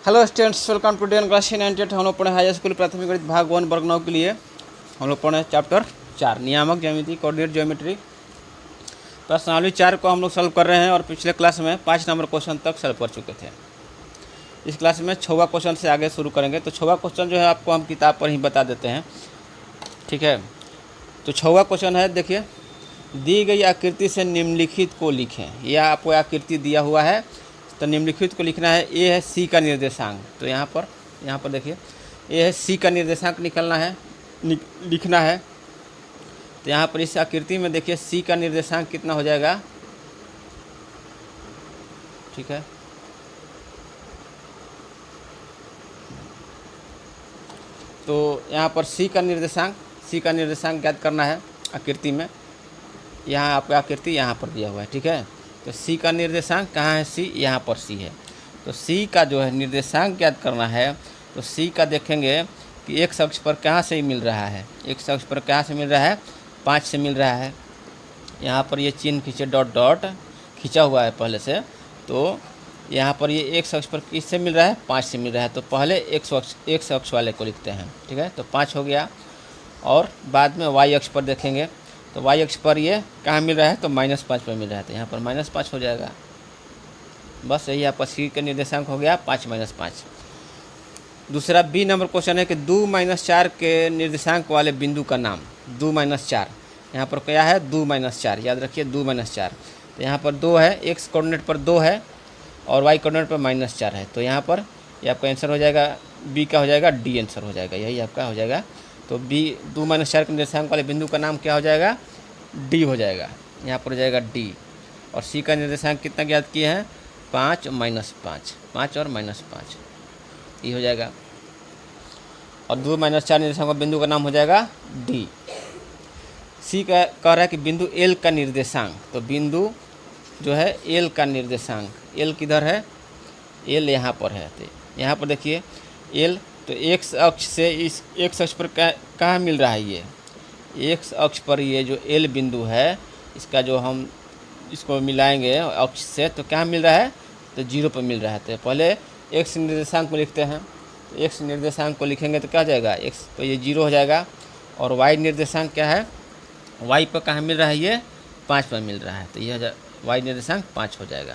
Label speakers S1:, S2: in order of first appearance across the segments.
S1: Hello students, welcome to the class 98। हम लोग पढ़े हाई स्कूल प्राथमिक गणित भाग 1 वर्ग 9 के लिए। हम लोग पढ़े चैप्टर 4 नियामक ज्यामिति कोऑर्डिनेट ज्योमेट्री। प्रश्नावली 4 को हम लोग सॉल्व कर रहे हैं और पिछले क्लास में 5 नंबर क्वेश्चन तक सॉल्व कर चुके थे। इस क्लास में 6वां क्वेश्चन से आगे शुरू करेंगे। तो 6वां क्वेश्चन जो है आपको हम किताब पर ही बता देते हैं, ठीक है। तो 6वां क्वेश्चन है, देखिए, दी गई आकृति से निम्नलिखित को लिखें। यह आपको आकृति दिया हुआ है, तो निम्नलिखित को लिखना है। ए है सी का निर्देशांक, तो यहाँ पर देखिए, ए है सी का निर्देशांक निकलना है, लिखना है। तो यहाँ पर इस आकृति में देखिए सी का निर्देशांक कितना हो जाएगा, ठीक है। तो यहाँ पर सी का निर्देशांक ज्ञात करना है आकृति में। यहाँ आपका आकृति यहाँ पर दिया हुआ है, ठीक है। तो सी का निर्देशांक कहाँ है, सी यहाँ पर सी है। तो सी का जो है निर्देशांक ज्ञात करना है। तो सी का देखेंगे कि एक अक्ष पर कहाँ से मिल रहा है, एक अक्ष पर कहाँ से मिल रहा है, 5 से मिल रहा है। यहाँ पर ये चिन्ह खींचे, डॉट डॉट खींचा हुआ है पहले से। तो यहाँ पर ये एक अक्ष पर किससे मिल रहा है, 5 से मिल रहा है। तो पहले एक अक्ष वाले को लिखते हैं, ठीक है। तो 5 हो गया। और बाद में वाई अक्ष पर देखेंगे, तो वाई अक्ष पर ये कहाँ मिल रहा है, तो -5 पर मिल रहा है। तो यहाँ पर -5 हो जाएगा। बस यही आपका सी का निर्देशांक हो गया 5 - 5। दूसरा बी नंबर क्वेश्चन है कि 2 - 4 के निर्देशांक वाले बिंदु का नाम। 2 - 4 यहाँ पर क्या है, 2 - 4, याद रखिए 2 - 4। तो यहाँ पर 2 है, एक्स कोऑर्डिनेट पर 2 है और वाई कोऑर्डिनेट पर -4 है। तो यहाँ पर ये आपका आंसर हो जाएगा, बी का हो जाएगा डी आंसर हो जाएगा, यही आपका हो जाएगा। तो बी 2 - 4 के निर्देशांक वाले बिंदु का नाम क्या हो जाएगा, डी हो जाएगा। यहाँ पर हो जाएगा डी। और सी का निर्देशांक कितना ज्ञात किए हैं, 5 - 5, 5 और -5, ये हो जाएगा। और 2 - 4 निर्देशांक का बिंदु का नाम हो जाएगा डी। सी का कह रहा है कि बिंदु एल का निर्देशांक। तो बिंदु जो है एल का निर्देशांक, एल किधर है, एल यहाँ पर है। तो यहाँ पर देखिए एल, तो एक्स अक्ष से इस एक्स अक्ष पर कहाँ मिल रहा है, ये एक्स अक्ष पर ये जो एल बिंदु है, इसका जो हम इसको मिलाएंगे अक्ष से, तो क्या मिल रहा है, तो 0 पर मिल रहा है। तो पहले एक्स निर्देशांक को लिखते हैं। तो एक्स निर्देशांक को लिखेंगे तो क्या हो जाएगा, एक्स पर ये 0 हो जाएगा। और वाई निर्देशांक क्या है, वाई पर कहाँ मिल रहा है, ये 5 पर मिल रहा है। तो ये वाई निर्देशांक 5 हो जाएगा।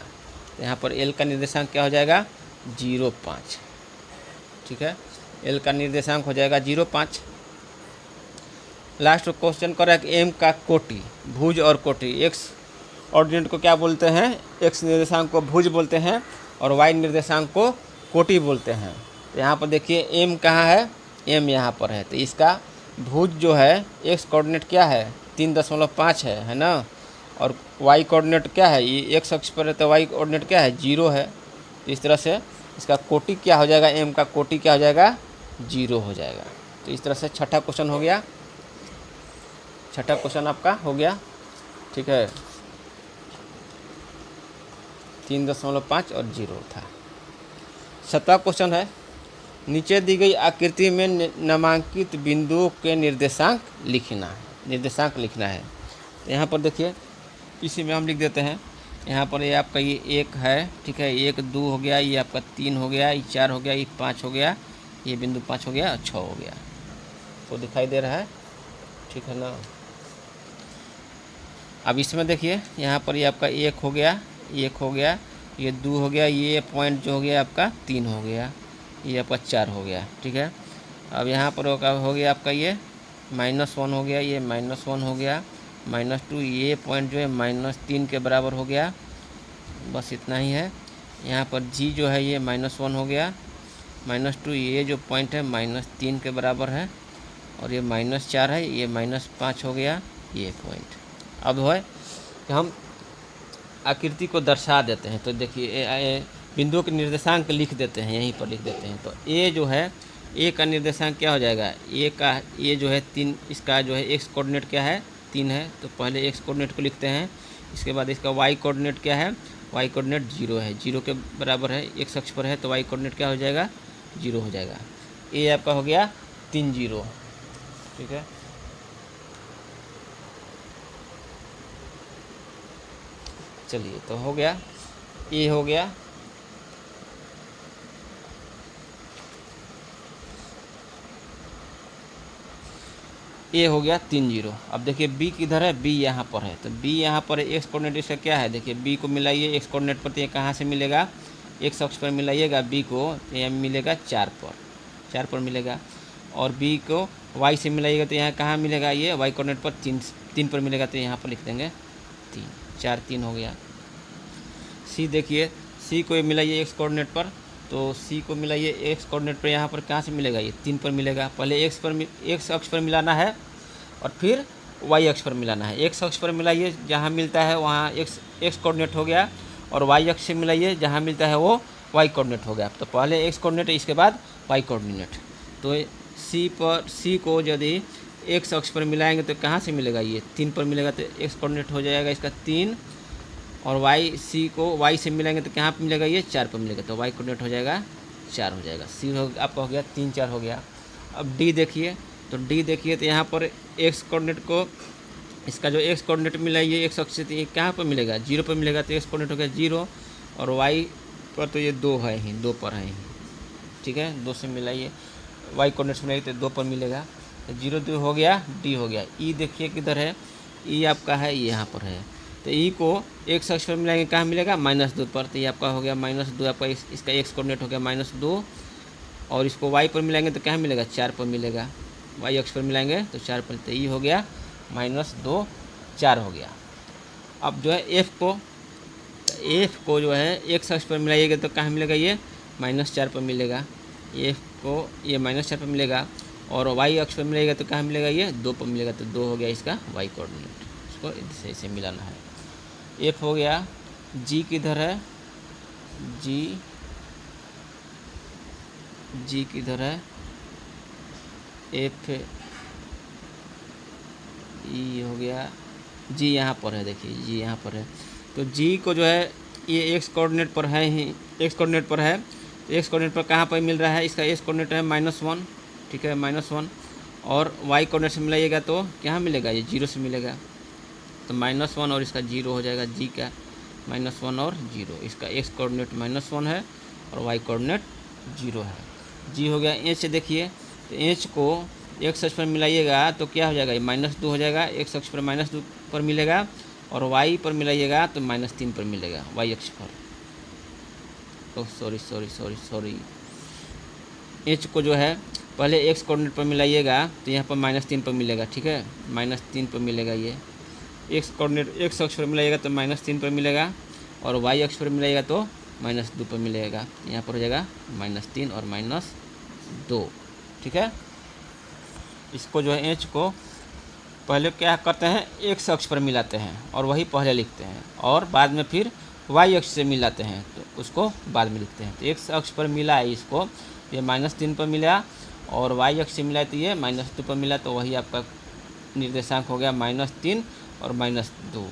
S1: तो यहाँ पर एल का निर्देशांक क्या हो जाएगा, 0 5, ठीक है। एल का निर्देशांक हो जाएगा 0 5। लास्ट क्वेश्चन कर रहा है कि एम का कोटि, भुज और कोटि। एक्स ऑर्डिनेट को क्या बोलते हैं, एक्स निर्देशांक को भुज बोलते हैं और वाई निर्देशांक को कोटि बोलते हैं। तो यहाँ पर देखिए एम कहाँ है, एम यहाँ पर है। तो इसका भुज जो है, एक्स कोऑर्डिनेट क्या है, 3.5 है ना। और वाई कोऑर्डिनेट क्या है, ये एक्स अक्ष पर है, तो वाई कोऑर्डिनेट क्या है, 0 है। तो इस तरह से इसका कोटि क्या हो जाएगा, एम का कोटि क्या हो जाएगा, 0 हो जाएगा। तो इस तरह से छठा क्वेश्चन हो गया, छठा क्वेश्चन आपका हो गया, ठीक है। 3.5 और 0 था। 7वां क्वेश्चन है, नीचे दी गई आकृति में नामांकित बिंदुओं के निर्देशांक लिखना है, निर्देशांक लिखना है। तो यहाँ पर देखिए इसी में हम लिख देते हैं। यहाँ पर ये आपका ये 1 है, ठीक है, 1 2 हो गया, ये आपका 3 हो गया, ये 4 हो गया, ये 5 हो गया, ये बिंदु 5 हो गया और 6 हो गया। तो दिखाई दे रहा है, ठीक है ना। अब इसमें देखिए यहाँ पर ये आपका 1 हो गया, 1 हो गया, ये 2 हो गया, ये पॉइंट जो हो गया आपका 3 हो गया, ये आपका 4 हो गया, ठीक है। अब यहाँ पर हो गया आपका ये -1 हो गया, ये -1 हो गया, -2, ये पॉइंट जो है -3 के बराबर हो गया। बस इतना ही है। यहाँ पर जी जो है ये -1 हो गया, -2, ये जो पॉइंट है -3 के बराबर है। और ये -4 है, ये -5 हो गया, ये पॉइंट। अब है कि हम आकृति को दर्शा देते हैं। तो देखिए बिंदुओं के निर्देशांक लिख देते हैं, यहीं पर लिख देते हैं। तो ए जो है, ए का निर्देशांक क्या हो जाएगा, ए का ये जो है 3, इसका जो है एक्स कोऑर्डिनेट क्या है, 3 है। तो पहले एक्स कोऑर्डिनेट को लिखते हैं। इसके बाद इसका वाई कोऑर्डिनेट क्या है, वाई कोऑर्डिनेट 0 है, 0 के बराबर है, एक्स अक्ष पर है। तो वाई कोऑर्डिनेट क्या हो जाएगा, 0 हो जाएगा। ए आपका हो गया 3 0, ठीक है। चलिए तो हो गया, ए हो गया, ए हो गया 3 जीरो। अब देखिए बी किधर है, बी यहाँ पर है, तो बी यहाँ पर एक्स कोऑर्डिनेट इसका क्या है, देखिए बी को मिलाइए एक्स कोऑर्डिनेट पर, तो ये कहाँ से मिलेगा, एक्स अक्ष पर मिलाइएगा बी को, तो यहाँ मिलेगा 4 पर मिलेगा। और बी को वाई से मिलाइएगा तो यहाँ कहाँ मिलेगा, ये वाई कोऑर्डिनेट पर 3 पर मिलेगा, तो यहाँ पर लिख देंगे 3 हो गया। सी देखिए, सी को मिलाइए एक्स कोऑर्डिनेट पर, तो सी को मिलाइए एक्स कोऑर्डिनेट पर, यहाँ पर कहाँ से मिलेगा, ये 3 पर मिलेगा। पहले एक्स अक्ष पर मिलाना है और फिर वाई अक्ष पर मिलाना है। एक्स अक्ष पर मिलाइए, जहाँ मिलता है वहाँ एक्स कोऑर्डिनेट हो गया, और वाई अक्ष से मिलाइए, जहाँ मिलता है वो वाई कोऑर्डिनेट हो गया। तो पहले एक्स कोऑर्डिनेट, इसके बाद वाई कोऑर्डिनेट। तो सी को यदि एक्स अक्ष पर मिलाएंगे तो कहाँ से मिलेगा, ये 3 पर मिलेगा, तो एक्स कोऑर्डिनेट हो जाएगा इसका 3। और वाई सी को वाई से मिलाएंगे तो कहाँ पर मिलेगा, ये 4 पर मिलेगा, तो वाई कोऑर्डिनेट हो जाएगा 4 हो जाएगा। सी आपका हो गया 3 4 हो गया। अब डी देखिए, तो डी देखिए तो यहाँ पर एक्स कोऑर्डिनेट को, इसका जो एक्स कोऑर्डिनेट मिलाइए एक्स अक्ष से, तो ये कहाँ पर मिलेगा, 0 पर मिलेगा, तो एक्स कोऑर्डिनेट हो गया 0। और वाई पर तो ये 2 है ही, 2 पर है ही, ठीक है, 2 से मिलाइए, वाई कोऑर्डिनेट से मिलाइए तो 2 पर मिलेगा, तो 0 2 हो गया, डी हो गया। ई देखिए किधर है, ई आपका है यहाँ पर है, तो ई को एक्स अक्ष पर मिलाएंगे कहाँ मिलेगा, -2 पर, तो ये आपका हो गया -2, आपका इसका एक्स कोऑर्डिनेट हो गया -2। और इसको वाई पर मिलाएंगे तो कहाँ मिलेगा, 4 पर मिलेगा, वाई अक्ष पर मिलाएंगे तो 4 पर, तो ई हो गया -2 4 हो गया। अब जो है एफ को जो है एक्स अक्ष पर मिलाइएगा तो कहाँ मिलेगा, ये -4 पर मिलेगा, एफ को ये -4 पर मिलेगा। और वाई अक्ष पर मिलेगा तो कहाँ मिलेगा, ये 2 पर मिलेगा, तो 2 हो गया इसका वाई कोऑर्डिनेट। इसको इसे मिलाना है। एफ हो गया। जी किधर है, जी किधर है, एफ ई हो गया, जी यहाँ पर है, देखिए जी यहाँ पर है। तो जी को जो है ये एक्स कोऑर्डिनेट पर है ही, एक्स कोऑर्डिनेट पर है, तो एक्स कोऑर्डिनेट पर कहाँ पर मिल रहा है, इसका एक्स कोऑर्डिनेट है -1, ठीक है, -1। और वाई कोऑर्डिनेट से मिलाइएगा तो क्या मिलेगा, ये 0 से मिलेगा, तो -1 और इसका 0 हो जाएगा, जी का -1 और 0, इसका एक्स कोऑर्डिनेट -1 है और वाई कोऑर्डिनेट 0 है। जी हो गया। एच देखिए, तो एच को एक्स अक्ष पर मिलाइएगा तो क्या हो जाएगा, ये -2 हो जाएगा, एक्स अक्ष पर -2 पर मिलेगा, और वाई पर मिलाइएगा तो -3 पर मिलेगा, वाई अक्ष पर। तो सॉरी, एच को जो है पहले एक्स कोऑर्डिनेट पर मिलाइएगा तो यहाँ पर -3 पर मिलेगा, ठीक है, -3 पर मिलेगा। ये एक्स कोऑर्डिनेट एक्स अक्ष पर मिलाइएगा तो -3 पर मिलेगा, और वाई अक्ष पर मिलाइएगा तो -2 पर मिलेगा, यहाँ पर हो जाएगा -3 और -2, ठीक है। इसको जो है एच को पहले क्या करते हैं, एक्स अक्ष पर मिलाते हैं और वही पहले लिखते हैं, और बाद में फिर वाई अक्ष से मिलाते हैं तो उसको बाद में लिखते हैं। तो एक्स अक्ष पर मिला है इसको, ये -3 पर मिला, और वाई अक्ष से मिला तो ये -2 पर मिला, तो वही आपका निर्देशांक हो गया -3 और -2।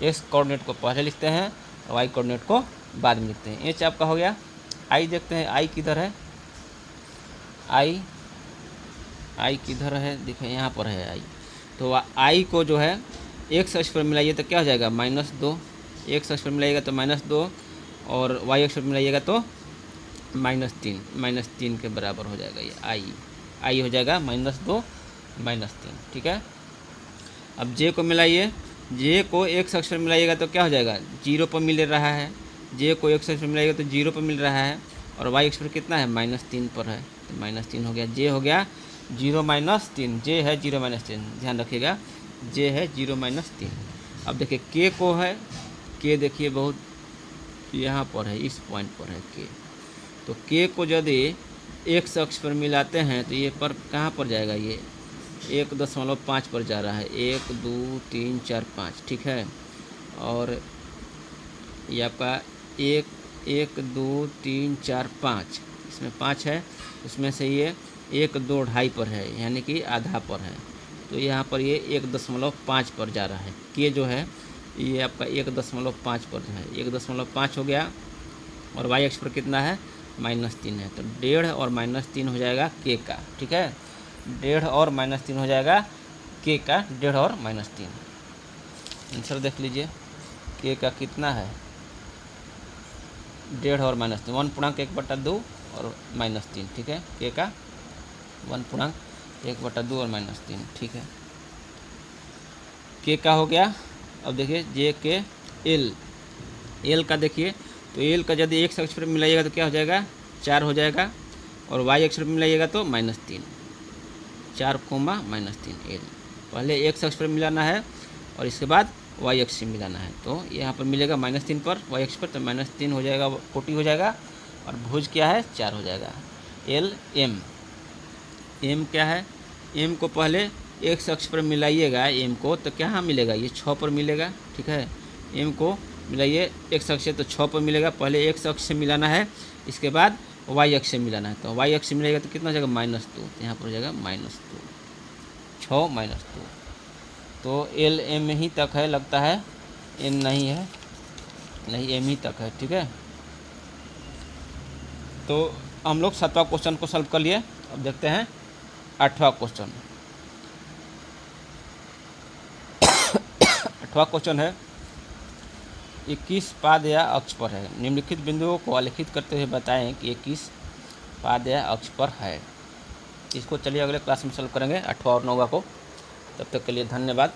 S1: एक्स कोऑर्डिनेट को पहले लिखते हैं और वाई कोऑर्डिनेट को बाद में लिखते हैं। एच आपका हो गया। आई देखते हैं, आई किधर है, आई किधर है, देखिए यहाँ पर है आई। तो आई को जो है एक्स अक्ष पर मिलाइए तो क्या हो जाएगा, -2, एक्स अक्ष पर मिलाइएगा तो -2, और वाई अक्ष पर मिलाइएगा तो -3 के बराबर हो जाएगा। ये आई हो जाएगा -2 -3, ठीक है। अब जे को मिलाइए, जे को एक्स अक्ष पर मिलाइएगा तो क्या हो जाएगा, 0 पर मिल रहा है, जे को एक्स अक्ष पर मिलाइएगा तो 0 पर मिल रहा है, और वाई अक्ष पर कितना है, -3 पर है, तो -3 हो गया। जे हो गया 0 -3, जे है 0 -3, ध्यान रखिएगा, जे है 0 -3। अब देखिए के को है, के देखिए बहुत यहाँ पर है, इस पॉइंट पर है के, तो के को यदि एक्स अक्ष पर मिलाते हैं तो ये पर कहाँ पर जाएगा, ये 1.5 पर जा रहा है, 1 2 3 4 5, ठीक है। और ये आपका 1 2 3 4 5, इसमें 5 है, उसमें से ये 1 2 2.5 पर है, यानी कि आधा पर है, तो यहाँ पर ये 1.5 पर जा रहा है। के जो है ये आपका 1.5 पर है, 1.5 हो गया, और वाई अक्ष पर कितना है, -3 है, तो 1.5 और -3 हो जाएगा के का, ठीक है, 1.5 और -3 हो जाएगा के का, 1.5 और -3। आंसर देख लीजिए, के का कितना है, 1.5 और -3, 1.1/2 और -3, ठीक है, के का 1.1 1/2 और -3, ठीक है। के का हो गया। अब देखिए जे के एल का देखिए, तो एल का यदि x अक्ष पर मिलाइएगा तो क्या हो जाएगा, 4 हो जाएगा, और y अक्ष पर मिलाइएगा तो -3, 4, -3 एल। पहले x अक्ष पर मिलाना है और इसके बाद y अक्ष से मिलाना है। तो यहाँ पर मिलेगा -3 पर y अक्ष पर, तो -3 हो जाएगा, 40 हो जाएगा, और भुज क्या है, 4 हो जाएगा। एल एम क्या है, एम को पहले x अक्ष पर मिलाइएगा एम को, तो क्या मिलेगा, ये 6 पर मिलेगा, ठीक है। एम को मिलाइए x अक्ष से तो 6 पर मिलेगा, पहले x अक्ष से मिलाना है, इसके बाद y अक्ष से मिलाना है। तो y अक्ष से मिलेगा तो कितना हो जाएगा, -2, यहाँ पर हो जाएगा -2, 6 -2। तो एल एम ही तक है लगता है, एम नहीं है, नहीं एम ही तक है, ठीक है। तो हम लोग 7वां क्वेश्चन को सॉल्व कर लिए। अब देखते हैं 8वां क्वेश्चन। 8वां क्वेश्चन है 21 पाद या अक्ष पर है, निम्नलिखित बिंदुओं को आलेखित करते हुए बताएं कि 21 पाद या अक्ष पर है। इसको चलिए अगले क्लास में सॉल्व करेंगे 8वां और 9वां को। तब तक के लिए धन्यवाद।